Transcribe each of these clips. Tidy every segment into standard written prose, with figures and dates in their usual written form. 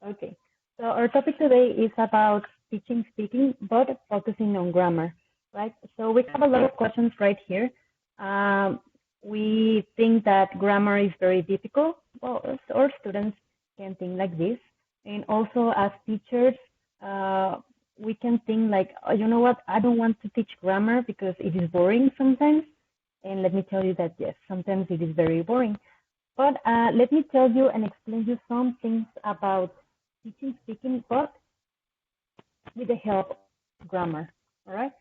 Okay. So our topic today is about teaching speaking, but focusing on grammar, right? So we have a lot of questions right here. Um, we think that grammar is very difficult. Well, our students can think like this. And also as teachers, uh, we can think like, oh, you know what? I don't want to teach grammar because it is boring sometimes. And let me tell you that yes, sometimes it is very boring. But let me tell you and explain you some things about teaching speaking, but with the help of grammar. All right.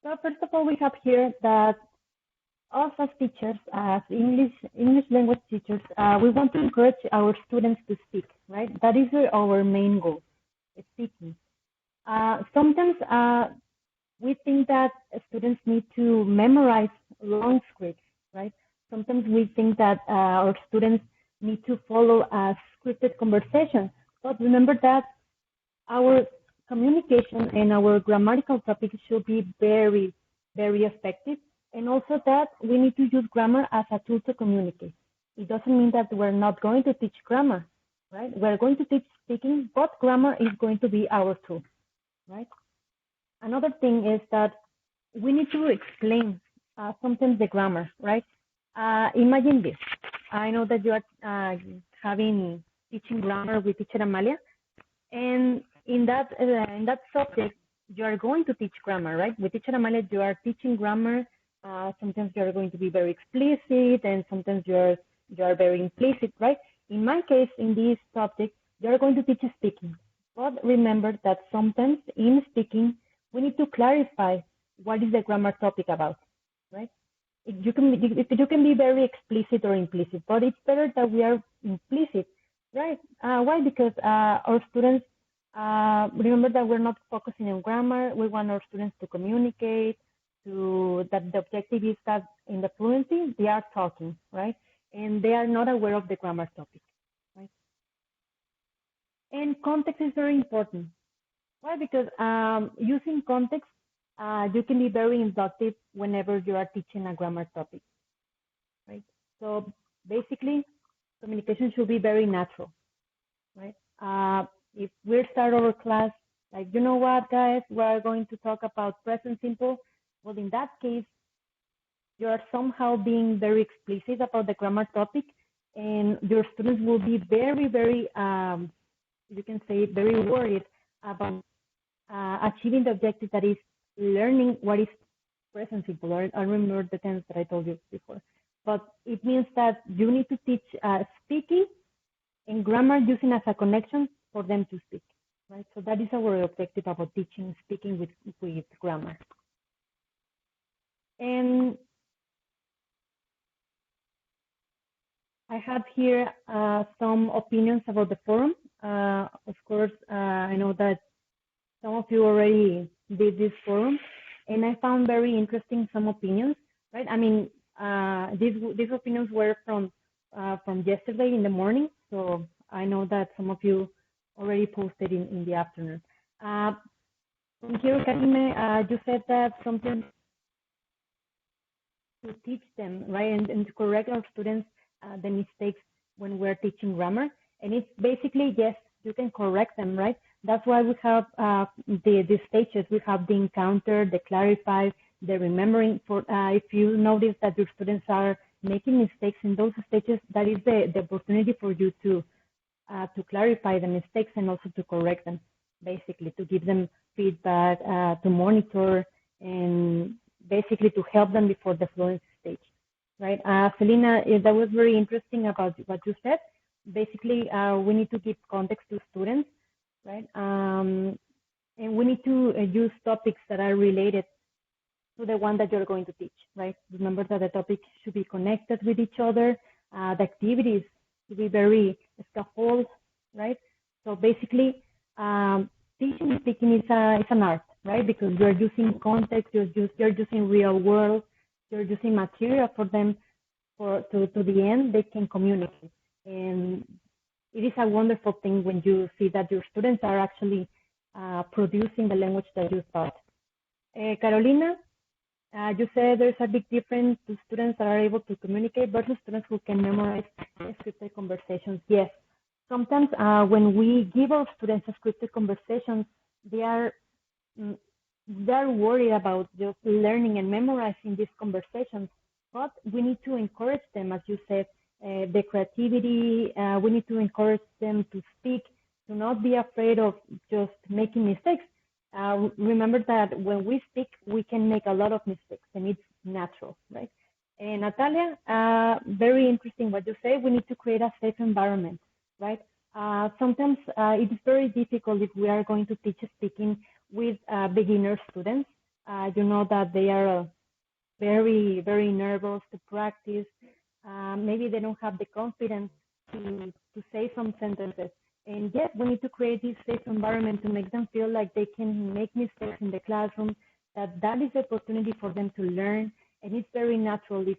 So first of all, we have here that us as teachers, as English language teachers, we want to encourage our students to speak. Right. That is our main goal, speaking. Sometimes we think that students need to memorize long scripts. Right. Sometimes we think that our students need to follow a scripted conversation. But remember that our communication and our grammatical topics should be very, very effective. And also that we need to use grammar as a tool to communicate. It doesn't mean that we're not going to teach grammar, right? We're going to teach speaking, but grammar is going to be our tool, right? Another thing is that we need to explain sometimes the grammar, right? Imagine this. I know that you are having teaching grammar with teacher Amalia, and in that subject, you are going to teach grammar, right? With teacher Amalia, you are teaching grammar. Sometimes you are going to be very explicit, and sometimes you are very implicit, right? In my case, in this subject, you are going to teach speaking. But remember that sometimes in speaking, we need to clarify what is the grammar topic about, right? You can be very explicit or implicit, but it's better that we are implicit, right? Why? Because our students remember that we're not focusing on grammar. We want our students to communicate. To that the objective is that in the fluency they are talking, right? And they are not aware of the grammar topic, right? And context is very important. Why? Because using context, you can be very inductive whenever you are teaching a grammar topic, right? So basically, communication should be very natural, right? If we start our class, like, you know what, guys, we're going to talk about present simple. Well, in that case, you are somehow being very explicit about the grammar topic, and your students will be very, very, you can say, very worried about achieving the objective that is learning what is present simple. I remember the tense that I told you before. But it means that you need to teach speaking and grammar using as a connection for them to speak, right? So that is our objective about teaching speaking with grammar. And I have here some opinions about the forum. Of course, I know that some of you already did this forum, and I found very interesting some opinions, right? I mean, these opinions were from yesterday in the morning, so I know that some of you already posted in the afternoon. From here, Karime, you said that something to teach them, right, and to correct our students the mistakes when we're teaching grammar. And it's basically, yes, you can correct them, right? That's why we have the stages. We have the encounter, the clarify, the remembering. For if you notice that your students are making mistakes in those stages, that is the opportunity for you to clarify the mistakes and also to correct them, basically to give them feedback, to monitor, and basically to help them before the fluency stage, right? Selena, that was very interesting about what you said. Basically, we need to give context to students, right? And we need to use topics that are related to the one that you're going to teach, right? Remember that the topic should be connected with each other. The activities should be very scaffold, right? So basically, teaching speaking is an art, right? Because you're using context, you're using real world, you're using material for them to the end they can communicate. And it is a wonderful thing when you see that your students are actually producing the language that you taught. Carolina, you said there's a big difference to students that are able to communicate versus students who can memorize scripted conversations. Yes, sometimes when we give our students scripted conversations, they are they're worried about just learning and memorizing these conversations. But we need to encourage them, as you said, the creativity. We need to encourage them to speak, to not be afraid of just making mistakes. Remember that when we speak, we can make a lot of mistakes, and it's natural, right? And Natalia, very interesting what you say. We need to create a safe environment, right? Sometimes it's very difficult if we are going to teach speaking with beginner students. You know that they are very, very nervous to practice. Maybe they don't have the confidence to say some sentences. And yet, we need to create this safe environment to make them feel like they can make mistakes in the classroom, that is the opportunity for them to learn. And it's very natural if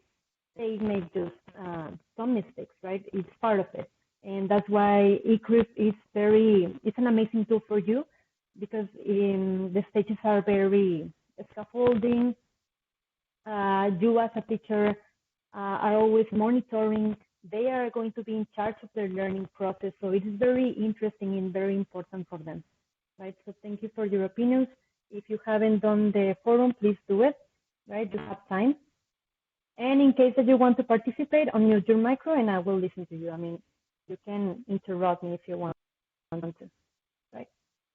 they make just some mistakes, right? It's part of it. And that's why eCRIP is it's an amazing tool for you because the stages are very scaffolding. You as a teacher are always monitoring. They are going to be in charge of their learning process. So it is very interesting and very important for them, right? So thank you for your opinions. If you haven't done the forum, please do it, right? You have time. And in case that you want to participate, unmute your micro and I will listen to you. I mean, you can interrupt me if you want to, right?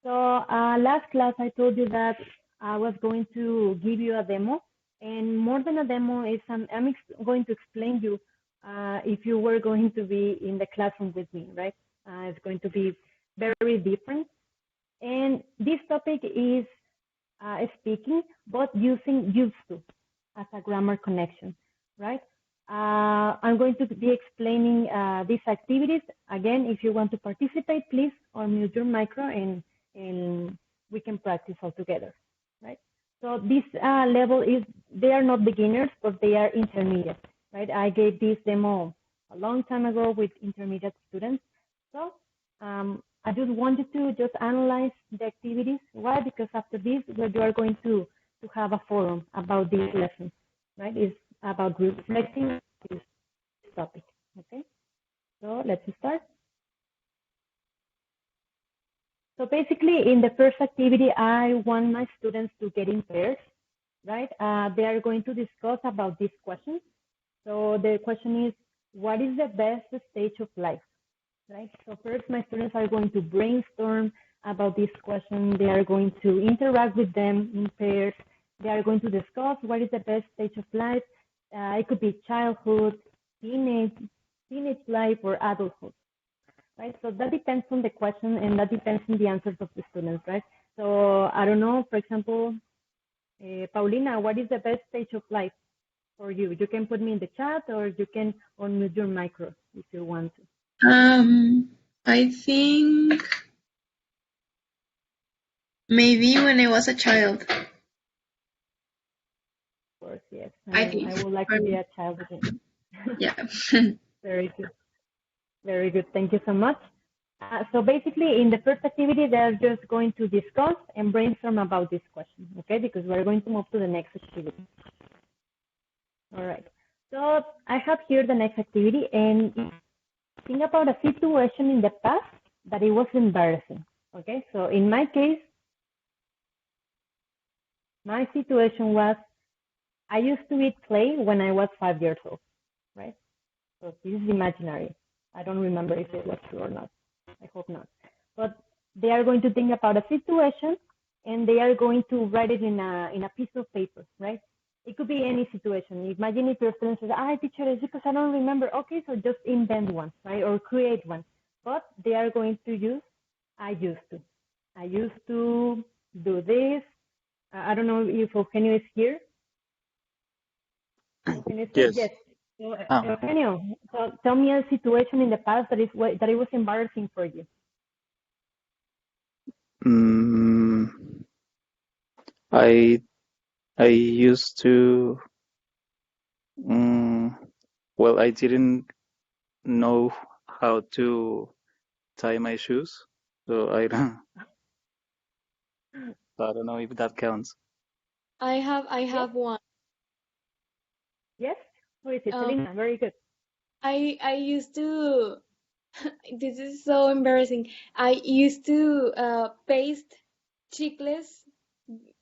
So last class, I told you that I was going to give you a demo. And more than a demo, I'm going to explain you if you were going to be in the classroom with me, right? It's going to be very different. And this topic is speaking, but using used to as a grammar connection, right? I'm going to be explaining these activities. Again, if you want to participate, please unmute your micro and we can practice all together, right? So this level they are not beginners, but they are intermediate, right? I gave this demo a long time ago with intermediate students. So I just wanted to just analyze the activities. Why? Because after this, you are going to have a forum about this lesson, right? It's about reflecting this topic, okay? So let's start. So basically, in the first activity, I want my students to get in pairs, right? They are going to discuss about these questions. So the question is, what is the best stage of life, right? So first, my students are going to brainstorm about this question. They are going to interact with them in pairs. They are going to discuss what is the best stage of life. It could be childhood, teenage life, or adulthood, right? So that depends on the question and that depends on the answers of the students, right? So I don't know, for example, Paulina, what is the best stage of life for you? You can put me in the chat or you can unmute your micro if you want to. I think maybe when I was a child. Of course, yes. I would like to be a child again. Yeah. Very good. Very good. Thank you so much. So basically, in the first activity, they're just going to discuss and brainstorm about this question, okay? Because we're going to move to the next activity. All right. So I have here the next activity, and think about a situation in the past that it was embarrassing, okay? So in my case, my situation was I used to eat clay when I was 5 years old, right? So this is imaginary. I don't remember if it was true or not. I hope not. But they are going to think about a situation and they are going to write it in a piece of paper, right? It could be any situation. Imagine if your student says, teacher, it's because I don't remember. Okay, so just invent one, right? Or create one. But they are going to use I used to. I used to do this. I don't know if Eugenio is here. Yes. So, Eugenio, so tell me a situation in the past that it was embarrassing for you. I used to. Well, I didn't know how to tie my shoes, so I don't know if that counts. I have one. Yes, who is it? Selena, very good. I used to This is so embarrassing. I used to paste chicles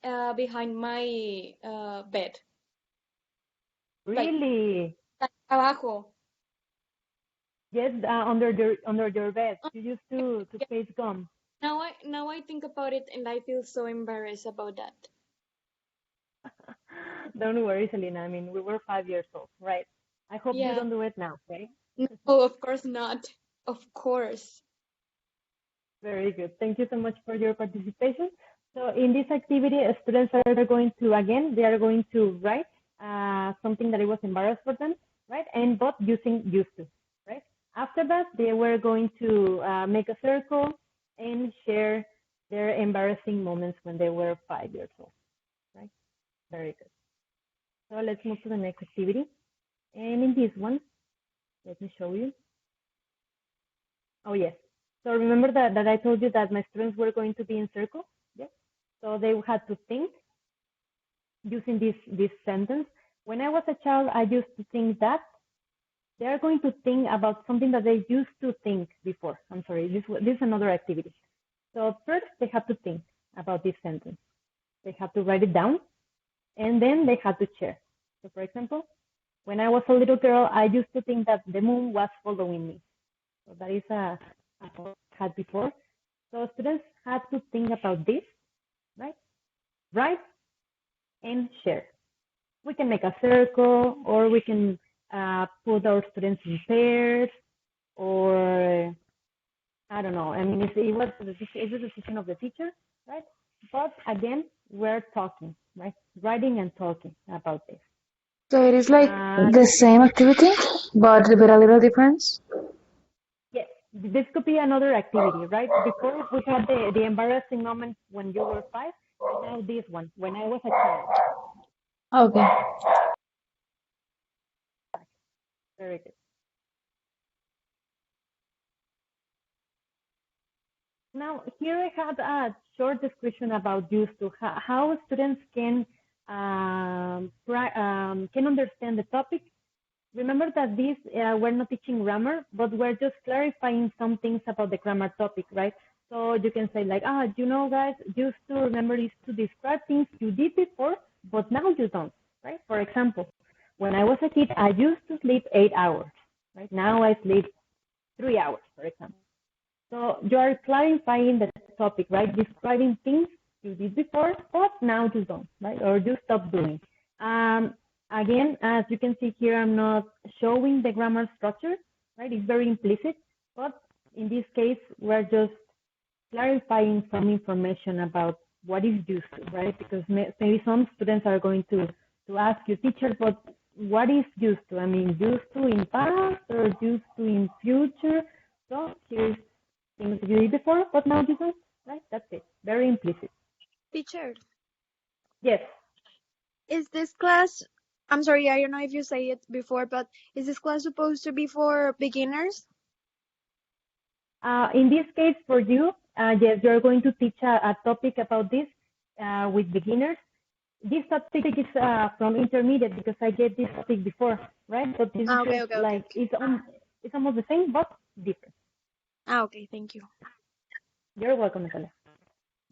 behind my bed, like Really? abajo. Yes, under your bed. You used to Yeah. paste gum. Now I think about it and I feel so embarrassed about that. Don't worry, Selena. I mean, we were 5 years old, right? I hope you Yeah. don't do it now, okay? No, of course not. Of course. Very good. Thank you so much for your participation. So in this activity, students are going to, again, they are going to write something that it was embarrassed for them, right? And but using used to, right? After that, they were going to make a circle and share their embarrassing moments when they were 5 years old, right? Very good. So let's move to the next activity. And in this one, let me show you. Oh, yes. So remember that I told you that my students were going to be in circle? Yes. So they had to think using this sentence. When I was a child, I used to think that. They are going to think about something that they used to think before. I'm sorry, this is another activity. So first, they have to think about this sentence. They have to write it down, and then they have to share. So for example, when I was a little girl, I used to think that the moon was following me. So that is a thought I had before. So students had to think about this, right? Write and share. We can make a circle, or we can put our students in pairs, or I don't know. I mean, it's a decision of the teacher, right? But again, we're talking, right? Writing and talking about this. So it is like Uh, the same activity, but with a little difference. yes, this could be another activity, right? Before we had the embarrassing moment when you were 5, and now this one, when I was a child. Okay. Very good. Now, here I have a short description about used to, how students can understand the topic. Remember that these we're not teaching grammar, but we're just clarifying some things about the grammar topic, right? So you can say like, guys, used to remember is to describe things you did before, but now you don't, right? For example, when I was a kid, I used to sleep 8 hours, right? Now I sleep 3 hours, for example. So you are clarifying the topic, right? Describing things you did before, but now you don't, right? Or you stop doing. Again, as you can see here, I'm not showing the grammar structure, right? It's very implicit, but in this case, we're just clarifying some information about what is used to, right? Because maybe some students are going to ask you, teacher, but what is used to? I mean, used to in past or used to in future? So here's things you did before, but now you don't, right? That's it. Very implicit. Teacher, Yes. is this class, I'm sorry, I don't know if you say it before, but is this class supposed to be for beginners? In this case, for you, yes, you're going to teach a topic about this with beginners. This topic is from intermediate because I get this topic before, right? But this is Okay, just okay, okay, like, okay. it's almost the same, but different. Okay, thank you. You're welcome, Natalia.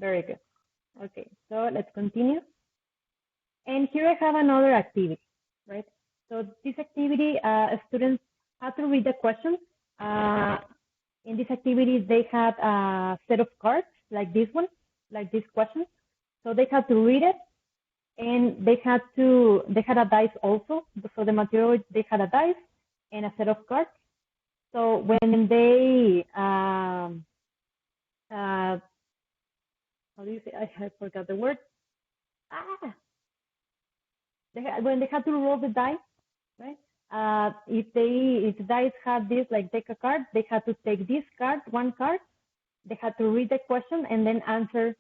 Very good. Okay, so let's continue. And here I have another activity, right? So this activity, students have to read the questions. In this activity, they had a set of cards like this one, like this question. So they had to read it, and they had a dice also. So the material, they had a dice and a set of cards. So when they, how do you say? I forgot the word. When they had to roll the dice, right? If the dice had this, like take a card, they had to take this card, one card. They had to read the question and then answer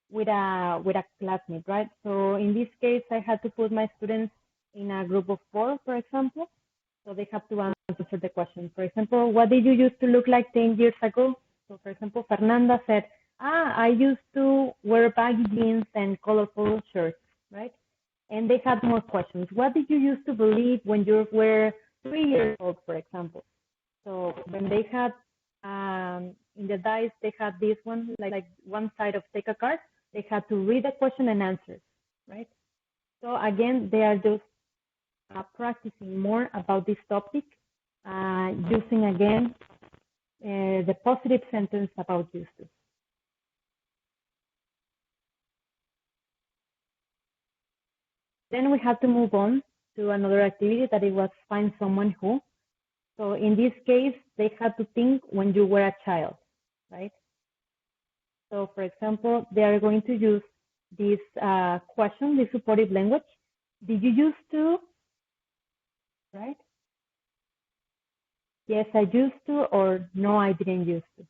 with a classmate, right? So in this case, I had to put my students in a group of 4, for example. So they have to answer the question. For example, what did you used to look like 10 years ago? So for example, Fernanda said, I used to wear baggy jeans and colorful shirts, right? And they had more questions. What did you used to believe when you were 3 years old, for example? So when when they had in the dice, they had this one, like one side of take a card. They had to read the question and answer, right? So again, they are just practicing more about this topic, using again the positive sentence about used to. Then we had to move on to another activity that it was find someone who. So in this case, they had to think when you were a child, right? So for example, they are going to use this question, this supportive language. Did you used to, right? Yes, I used to, or no, I didn't used to,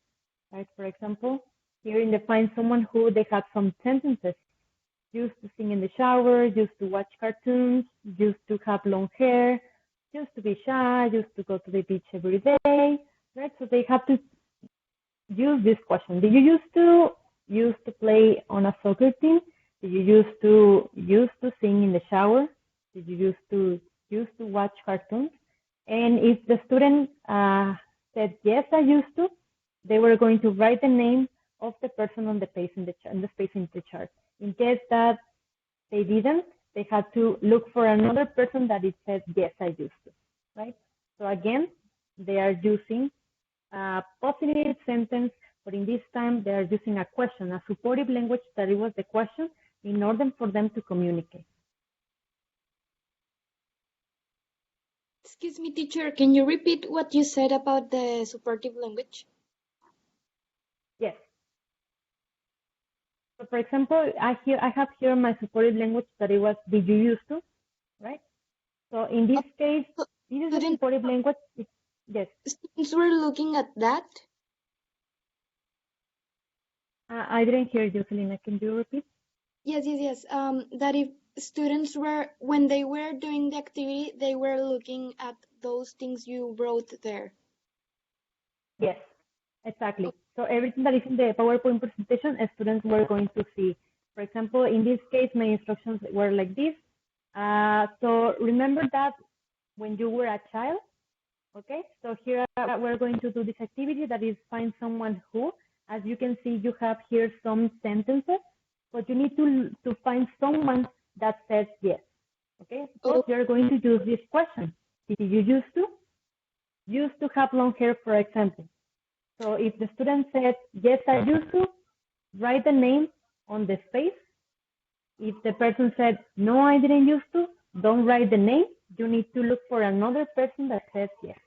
right? For example, here in the find someone who, they have some sentences. Used to sing in the shower, used to watch cartoons, used to have long hair, used to be shy, used to go to the beach every day, right? So they have to use this question. Did you used to play on a soccer team? Did you used to sing in the shower? Did you used to watch cartoons? And if the student said, yes, I used to, they were going to write the name of the person on the space in the chart. In case that they didn't, they had to look for another person that it said, yes, I used to, right? So again, they are using a positive sentence, but in this time, they are using a question, a supportive language that it was the question in order for them to communicate. Excuse me, teacher, can you repeat what you said about the supportive language? Yes. So for example, I have here my supportive language that it was, did you used to, right? So in this case, this is a supportive language. Yes. Students were looking at that. I didn't hear you, Selena. Can you repeat? Yes. That if students were, when they were doing the activity, they were looking at those things you wrote there. Yes, exactly. So everything that is in the PowerPoint presentation, students were going to see. For example, in this case, my instructions were like this. So remember that when you were a child, okay? So here we're going to do this activity that is find someone who. As you can see, you have here some sentences, but you need to find someone that says yes, okay? So you're going to use this question. Did you used to? Used to have long hair, for example. So if the student said, yes, I used to, write the name on the space. If the person said, no, I didn't used to, don't write the name. You need to look for another person that says yes.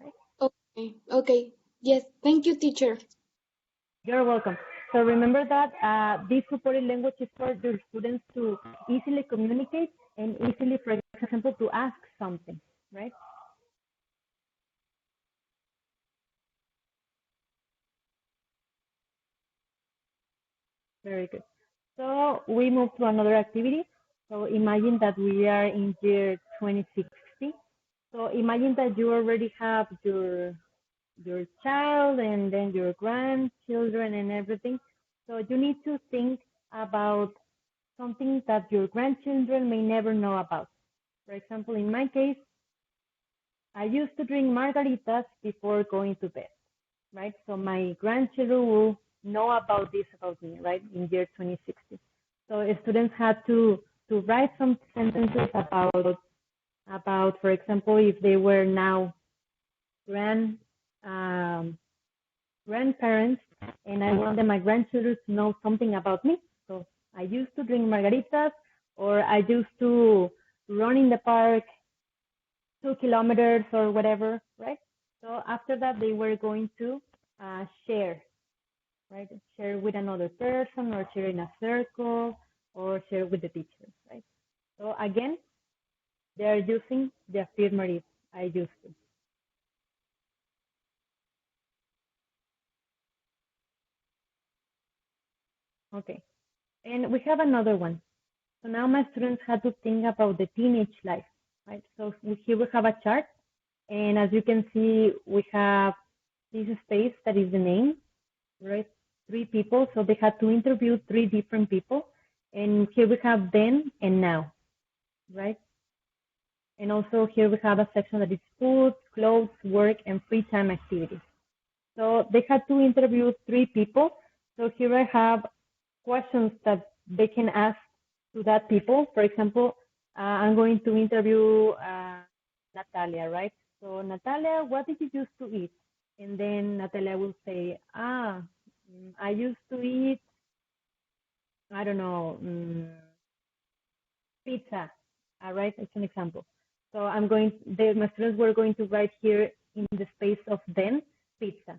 Right? Okay. Yes, thank you, teacher. You're welcome. So remember that this supported language is for your students to easily communicate and easily, for example, to ask something, right? Very good. So we move to another activity. So imagine that we are in year 2060. So imagine that you already have your child and then your grandchildren and everything. So you need to think about something that your grandchildren may never know about. For example, in my case, I used to drink margaritas before going to bed, right? So my grandchildren will know about this about me, right, in year 2060. So students had to write some sentences about, for example, if they were now grandparents, and I wanted my grandchildren to know something about me. So I used to drink margaritas, or I used to run in the park 2 kilometers or whatever, right? So after that, they were going to share, right? Share with another person, or share in a circle, or share with the teachers, right? So again, they are using the affirmative, I used to. Okay, and we have another one. So now my students had to think about the teenage life, right? So here we have a chart, and as you can see, we have this space that is the name, right? 3 people, so they had to interview 3 different people, and here we have then and now, right? And also here we have a section that is food, clothes, work, and free time activities. So they had to interview 3 people. So here I have questions that they can ask to that people. For example, I'm going to interview Natalia, right? So Natalia, what did you used to eat? And then Natalia will say, I used to eat, I don't know, pizza. All right, it's an example. So my students were going to write here in the space of then, pizza.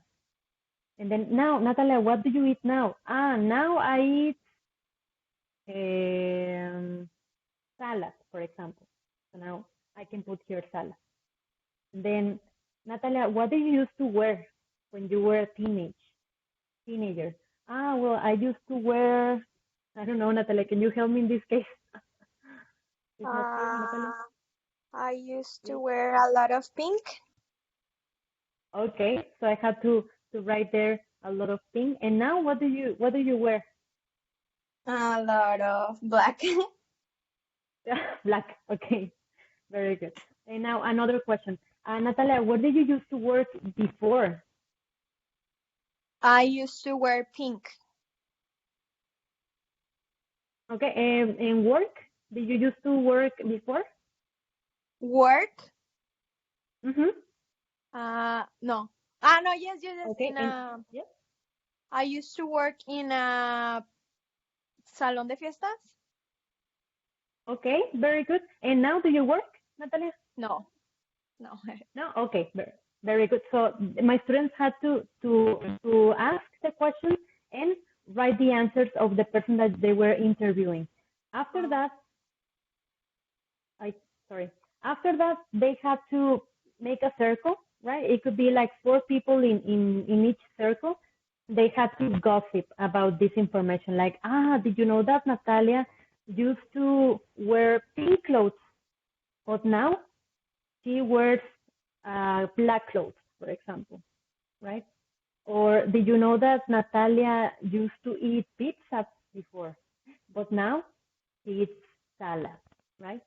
And then now, Natalia, what do you eat now? Now I eat salad, for example. So now I can put here salad. And then, Natalia, what did you used to wear when you were a teenager? Well, I used to wear, I don't know, Natalia, can you help me in this case? It's not clear, Natalia? I used to wear a lot of pink. Okay, so I had to write there a lot of pink. And now what do you wear? A lot of black. Black. Okay, very good. And now another question. Natalia, where did you used to work before? I used to wear pink. Okay, and work? Did you used to work before? Work? Mm-hmm. No. No, yes. Okay, Yes. I used to work in a salon de fiestas. Okay, very good. And now do you work, Natalia? No. No? Okay, very good. So my students had to ask the question and write the answers of the person that they were interviewing. After that, they had to make a circle, right? It could be like 4 people in each circle. They had to gossip about this information, like, did you know that Natalia used to wear pink clothes, but now she wears black clothes, for example, right? Or did you know that Natalia used to eat pizza before, but now she eats salad, right?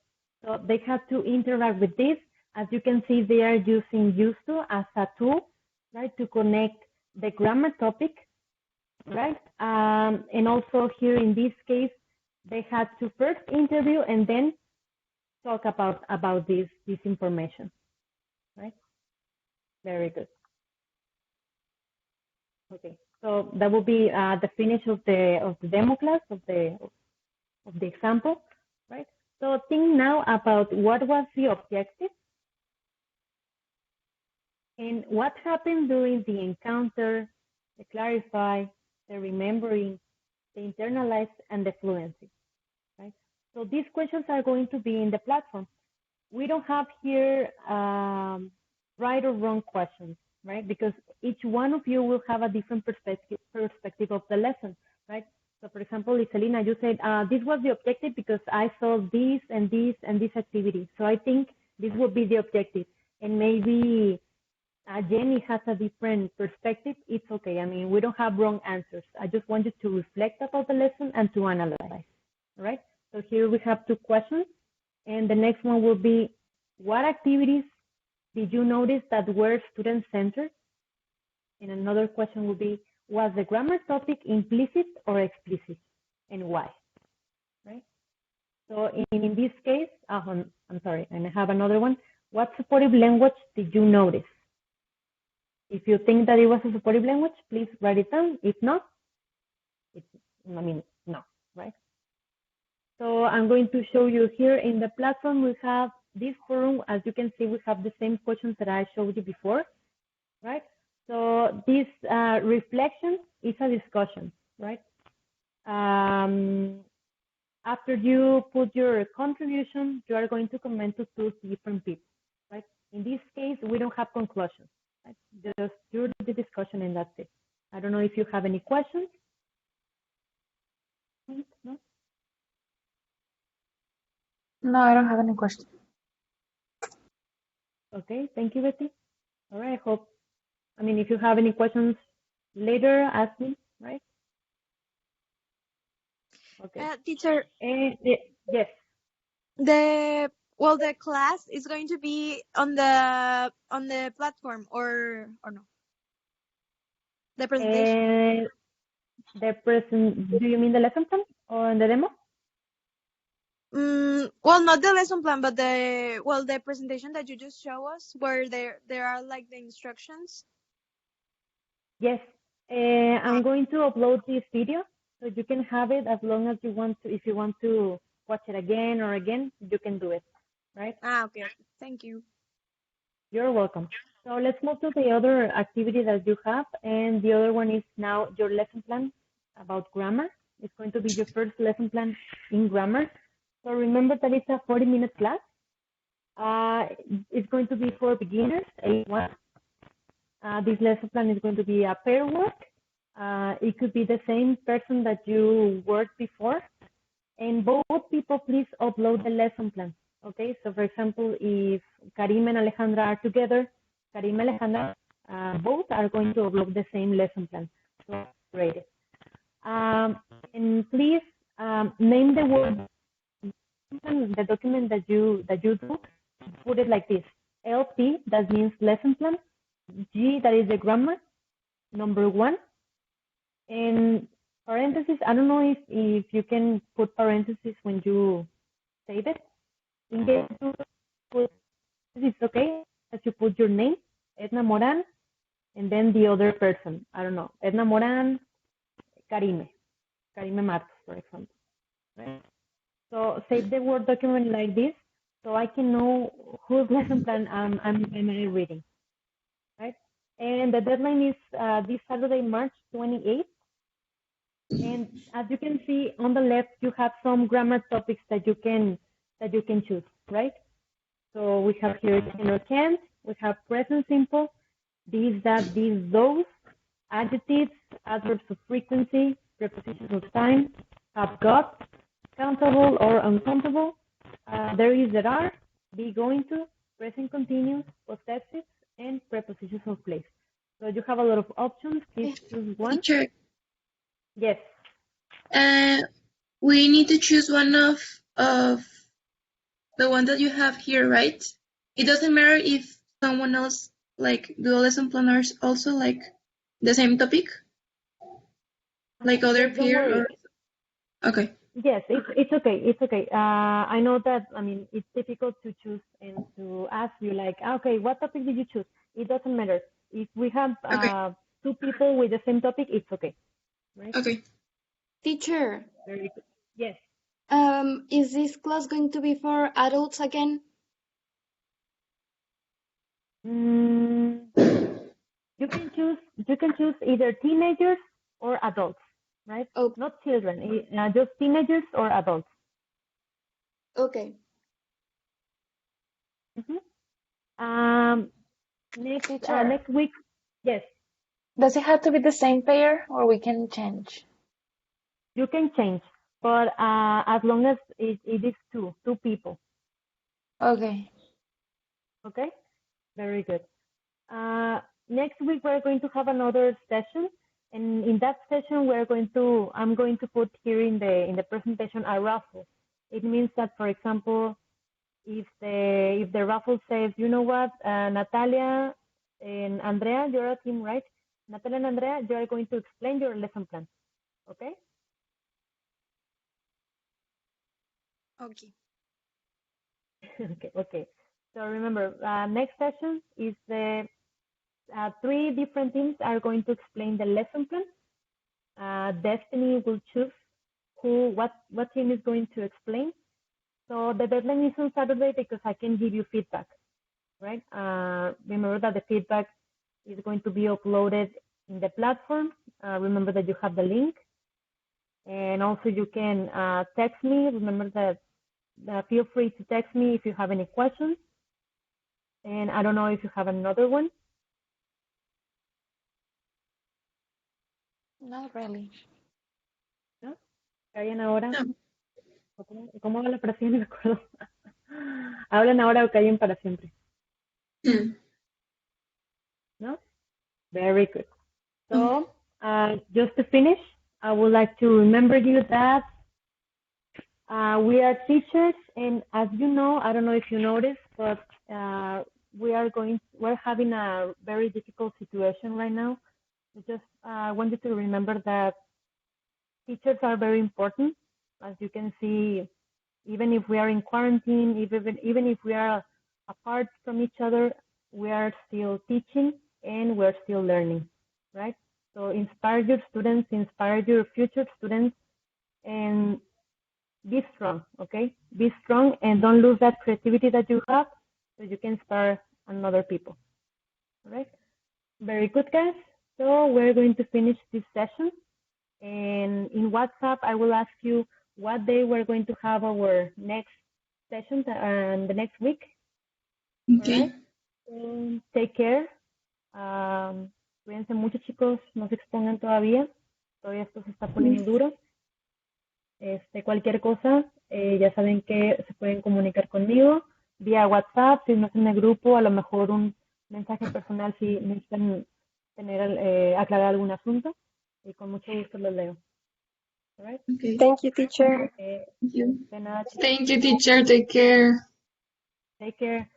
So they have to interact with this. As you can see, they are using used to as a tool, right, to connect the grammar topic, right? And also here in this case, they had to first interview and then talk about this information, right? Very good. Okay, so that will be the finish of the demo class of the example, right? So think now about what was the objective and what happened during the encounter, the clarify, the remembering, the internalize, and the fluency, right? So these questions are going to be in the platform. We don't have here right or wrong questions, right? Because each one of you will have a different perspective of the lesson, right? So for example, Iselina, you said, this was the objective because I saw this and this and this activity. So I think this would be the objective. And maybe Jenny has a different perspective. It's okay. I mean, we don't have wrong answers. I just want you to reflect about the lesson and to analyze, all right? So here we have 2 questions. And the next one will be, what activities did you notice that were student-centered? And another question will be, was the grammar topic implicit or explicit, and why? Right? So in this case, I'm sorry, and I have another one. What supportive language did you notice? If you think that it was a supportive language, please write it down. If not, no, right? So I'm going to show you here in the platform, we have this forum. As you can see, we have the same questions that I showed you before, right? So this reflection is a discussion, right? After you put your contribution, you are going to comment to 2 different people, right? In this case, we don't have conclusions, right? Just do the discussion and that's it. I don't know if you have any questions. No? No, I don't have any questions. Okay, thank you, Betty. All right, if you have any questions later, ask me, right? Okay. Teacher, Yes. well, the class is going to be on the platform or no? The presentation. Do you mean the lesson plan or the demo? Well, not the lesson plan, but the presentation that you just show us, where there are like the instructions. Yes. I'm going to upload this video so you can have it as long as you want to. If you want to watch it again or again, you can do it, right? Okay. Thank you. You're welcome. So let's move to the other activity that you have. And the other one is now your lesson plan about grammar. It's going to be your first lesson plan in grammar. So remember that it's a 40-minute class. It's going to be for beginners, A1. This lesson plan is going to be a pair work. It could be the same person that you worked before. And both people, please upload the lesson plan. Okay, so for example, if Karim and Alejandra are together, Karim and Alejandra both are going to upload the same lesson plan. So great. And please name the word, the document that you do. Put it like this: LP, that means lesson plan. G, that is the grammar. Number 1. And parentheses. I don't know if you can put parentheses when you save it. In case you put, it's okay that you put your name, Edna Moran, and then the other person. I don't know, Edna Moran, Karime Marcos, for example. Right? So save the Word document like this, so I can know whose lesson plan am I reading. Right? And the deadline is this Saturday, March 28th. And as you can see on the left, you have some grammar topics that you can choose, right? So we have here can or can't, we have present simple, these, that, these, those, adjectives, adverbs of frequency, prepositions of time, have got, countable or uncountable, there is, there are, be going to, present continuous, possessive, and prepositions of place. So you have a lot of options. Please choose one. Teacher, Yes. we need to choose one of the one that you have here, right? It doesn't matter if someone else like the lesson planners also like the same topic, like other Yes, don't peer worry. or okay. Yes, it's okay. It's okay. I know that, I mean, it's difficult to choose and to ask you like, okay, what topic did you choose? It doesn't matter. If we have Okay. 2 people with the same topic, it's okay. Right? Okay. Teacher, Very good. Yes. is this class going to be for adults again? You can choose either teenagers or adults, right? Oh, Not children, just teenagers or adults. okay. Next Teacher, next week, yes, does it have to be the same pair or we can change? you can change, but as long as it is two people. Okay. Okay, very good. Next week we're going to have another session, and in that session I'm going to put here in the presentation a raffle. It means that, for example, if the raffle says, you know what, Natalia and Andrea, you're a team, right? Natalia and Andrea, you are going to explain your lesson plan. Okay? Okay. Okay. So remember, next session is the 3 different teams are going to explain the lesson plan. Destiny will choose what team is going to explain. So the deadline is on Saturday because I can give you feedback, right? Remember that the feedback is going to be uploaded in the platform. Remember that you have the link. And also you can text me. Remember that feel free to text me if you have any questions. And I don't know if you have another one. Not really. ¿No? ¿Callan ahora? No. ¿Cómo habla para siempre? Me acuerdo. ¿Hablan ahora o callen para siempre? No? Very good. So, just to finish, I would like to remember you that We are teachers, and as you know, I don't know if you noticed, but we're having a very difficult situation right now. I just want you to remember that teachers are very important. As you can see, even if we are in quarantine, even if we are apart from each other, we are still teaching and we're still learning, right? So inspire your students, inspire your future students, and be strong, okay? Be strong and don't lose that creativity that you have so you can inspire another people, all right? Very good, guys. So we're going to finish this session. And in WhatsApp, I will ask you what day we're going to have our next session and the next week. Okay. Alright? Take care. Cuídense mucho, chicos. No se expongan todavía. Todavía esto se está poniendo duro. Cualquier cosa, ya saben que se pueden comunicar conmigo vía WhatsApp, si no es en el grupo, a lo mejor un mensaje personal si necesitan aclarar algún asunto, y con mucho gusto los leo. All right? Okay. Thank you, teacher. Thank you. De nada, chicos. Thank you, teacher. Take care. Take care.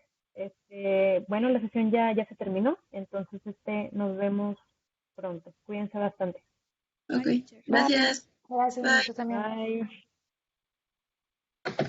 Bueno, la sesión ya se terminó, entonces nos vemos pronto. Cuídense bastante. Okay. Gracias. Gracias, Bye. tú también. Bye.